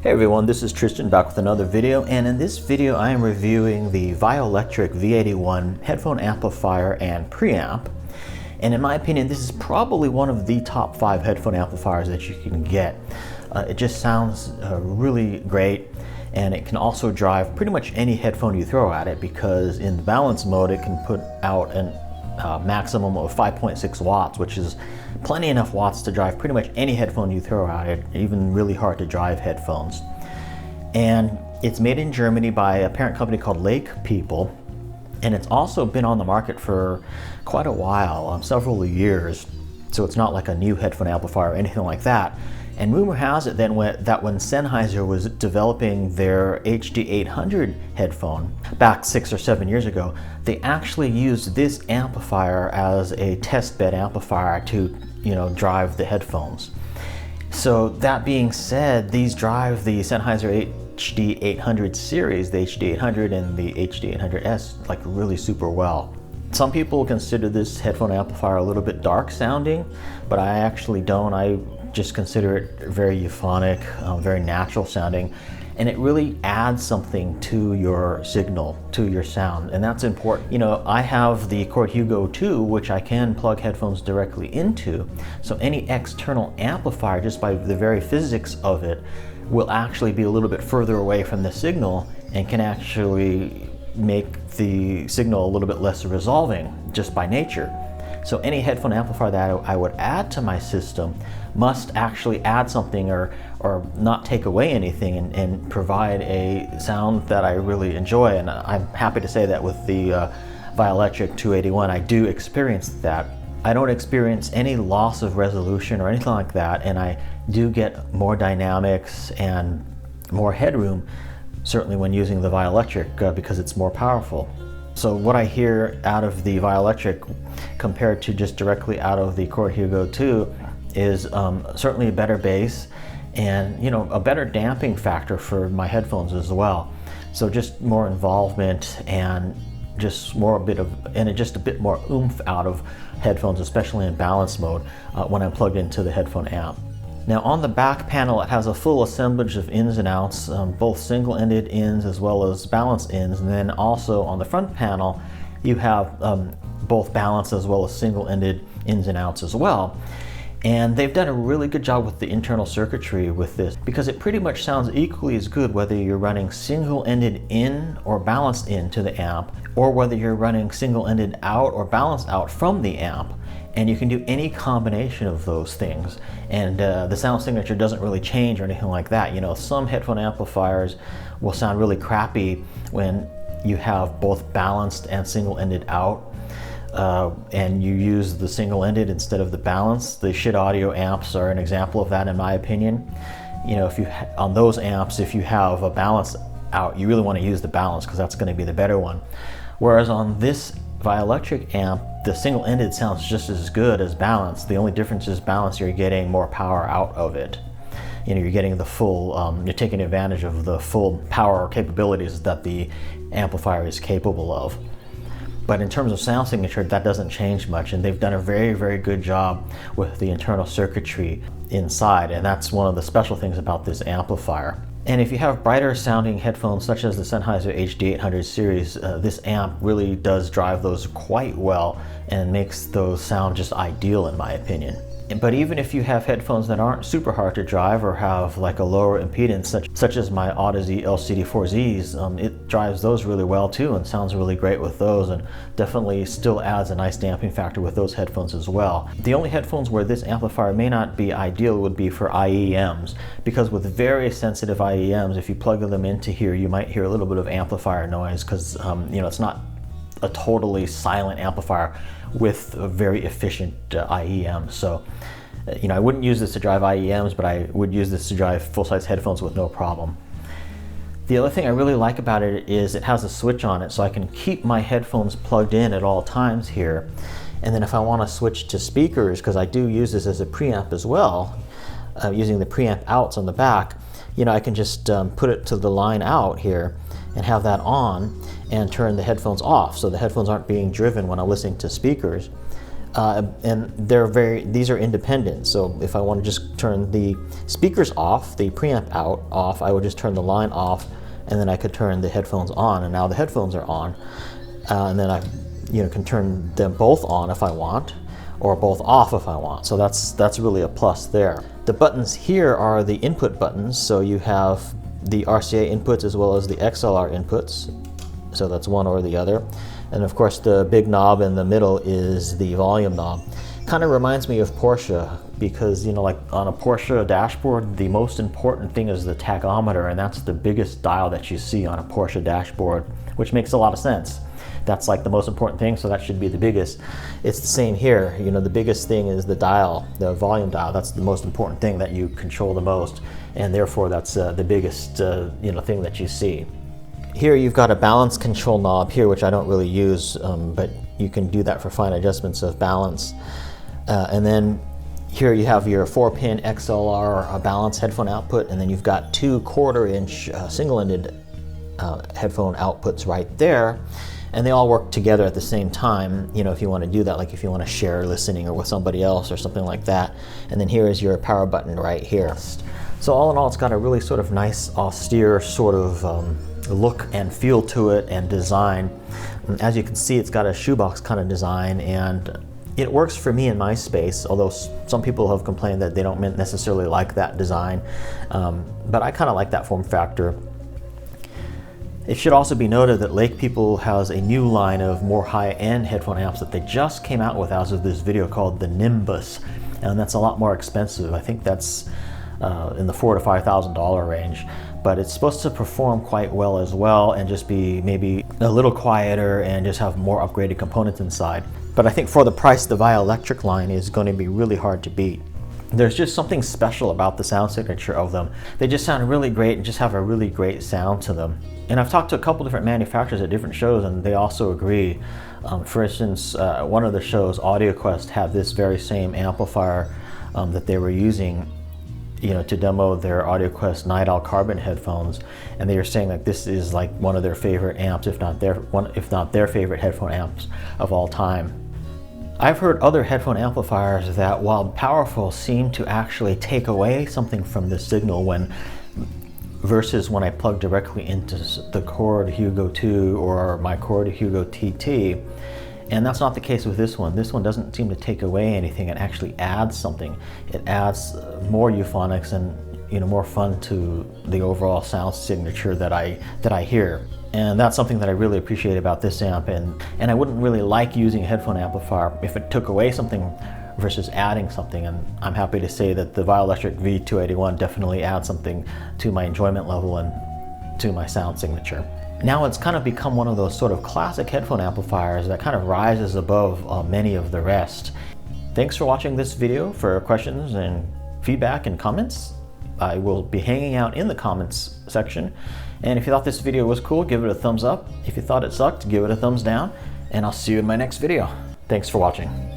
Hey everyone, this is Tristan back with another video, and in this video I am reviewing the Violectric V281 headphone amplifier and preamp. And in my opinion, this is probably one of the top 5 headphone amplifiers that you can get. It just sounds really great, and it can also drive pretty much any headphone you throw at it, because in the balance mode it can put out a maximum of 5.6 watts, which is plenty enough watts to drive pretty much any headphone you throw at it, even really hard to drive headphones. And it's made in Germany by a parent company called Lake People, and it's also been on the market for quite a while, several years, so it's not like a new headphone amplifier or anything like that. And rumor has it then that when Sennheiser was developing their HD800 headphone back 6 or 7 years ago, they actually used this amplifier as a test bed amplifier to, drive the headphones. So that being said, these drive the Sennheiser HD800 series, the HD800 and the HD800S, like really super well. Some people consider this headphone amplifier a little bit dark sounding, but I actually don't. I just consider it very euphonic, very natural sounding, and it really adds something to your signal, to your sound, and that's important. I have the Chord Hugo 2, which I can plug headphones directly into, so any external amplifier, just by the very physics of it, will actually be a little bit further away from the signal and can actually make the signal a little bit less resolving just by nature. So any headphone amplifier that I would add to my system must actually add something or not take away anything and provide a sound that I really enjoy. And I'm happy to say that with the Violectric 281, I do experience that. I don't experience any loss of resolution or anything like that, and I do get more dynamics and more headroom, certainly when using the Violectric, because it's more powerful. So what I hear out of the Violectric compared to just directly out of the Chord Hugo 2 is certainly a better bass and a better damping factor for my headphones as well. So just more involvement and just a bit more oomph out of headphones, especially in balance mode when I'm plugged into the headphone amp. Now on the back panel, it has a full assemblage of ins and outs, both single-ended ins as well as balance ins, and then also on the front panel you have both balance as well as single-ended ins and outs as well. And they've done a really good job with the internal circuitry with this, because it pretty much sounds equally as good whether you're running single-ended in or balanced in to the amp, or whether you're running single-ended out or balanced out from the amp. And you can do any combination of those things, and the sound signature doesn't really change or anything like that. Some headphone amplifiers will sound really crappy when you have both balanced and single-ended out, and you use the single-ended instead of the balanced. The Shit Audio amps are an example of that, in my opinion. On those amps, if you have a balance out, you really want to use the balance, because that's going to be the better one. Whereas on this Violectric amp, the single-ended sounds just as good as balanced. The only difference is balance, you're getting more power out of it. You're getting the full, you're taking advantage of the full power capabilities that the amplifier is capable of. But in terms of sound signature, that doesn't change much, and they've done a very, very good job with the internal circuitry inside, and that's one of the special things about this amplifier. And if you have brighter sounding headphones such as the Sennheiser HD800 series, this amp really does drive those quite well and makes those sound just ideal, in my opinion. But even if you have headphones that aren't super hard to drive or have like a lower impedance, such as my Audeze LCD4Zs, it drives those really well too and sounds really great with those, and definitely still adds a nice damping factor with those headphones as well. The only headphones where this amplifier may not be ideal would be for IEMs, because with very sensitive IEMs, if you plug them into here, you might hear a little bit of amplifier noise, because it's not a totally silent amplifier with a very efficient IEM. So I wouldn't use this to drive IEMs, but I would use this to drive full-size headphones with no problem. The other thing I really like about it is it has a switch on it, so I can keep my headphones plugged in at all times here. And then if I want to switch to speakers, because I do use this as a preamp as well, using the preamp outs on the back, I can just put it to the line out here and have that on and turn the headphones off, so the headphones aren't being driven when I'm listening to speakers. and these are independent. So if I want to just turn the speakers off, the preamp off, I would just turn the line off, and then I could turn the headphones on, and now the headphones are on. And then I can turn them both on if I want, or both off if I want. So that's really a plus there. The buttons here are the input buttons. So you have the RCA inputs as well as the XLR inputs. So that's one or the other. And of course the big knob in the middle is the volume knob. Kind of reminds me of Porsche, because like on a Porsche dashboard, the most important thing is the tachometer, and that's the biggest dial that you see on a Porsche dashboard, which makes a lot of sense. That's like the most important thing, so that should be the biggest. It's the same here. The biggest thing is the dial, the volume dial. That's the most important thing that you control the most, and therefore that's the biggest thing that you see. Here you've got a balance control knob here, which I don't really use, but you can do that for fine adjustments of balance. And then here you have your 4-pin XLR balance headphone output, and then you've got 2 1/4-inch single-ended headphone outputs right there. And they all work together at the same time, if you want to do that, like if you want to share listening or with somebody else or something like that. And then here is your power button right here. So all in all, it's got a really sort of nice, austere sort of look and feel to it, and design. And as you can see, it's got a shoebox kind of design, and it works for me in my space, although some people have complained that they don't necessarily like that design. But I kind of like that form factor. It should also be noted that Lake People has a new line of more high-end headphone amps that they just came out with as of this video, called the Nimbus, and that's a lot more expensive. I think that's in the $4,000 to $5,000 range, but it's supposed to perform quite well as well, and just be maybe a little quieter and just have more upgraded components inside. But I think for the price, the Violectric line is going to be really hard to beat. There's just something special about the sound signature of them. They just sound really great and just have a really great sound to them. And I've talked to a couple different manufacturers at different shows, and they also agree. For instance, one of the shows, AudioQuest, had this very same amplifier that they were using to demo their AudioQuest Night Owl Carbon headphones, and they were saying that this is like one of their favorite amps, if not their favorite headphone amps of all time. I've heard other headphone amplifiers that, while powerful, seem to actually take away something from the signal versus when I plug directly into the Cord Hugo 2 or my Cord Hugo TT. And that's not the case with this one. This one doesn't seem to take away anything. It actually adds something. It adds more euphonics and more fun to the overall sound signature that I hear. And that's something that I really appreciate about this amp, and I wouldn't really like using a headphone amplifier if it took away something versus adding something, and I'm happy to say that the Violectric V281 definitely adds something to my enjoyment level and to my sound signature. Now it's kind of become one of those sort of classic headphone amplifiers that kind of rises above many of the rest. Thanks for watching this video. For questions and feedback and comments, I will be hanging out in the comments section. And if you thought this video was cool, give it a thumbs up. If you thought it sucked, give it a thumbs down. And I'll see you in my next video. Thanks for watching.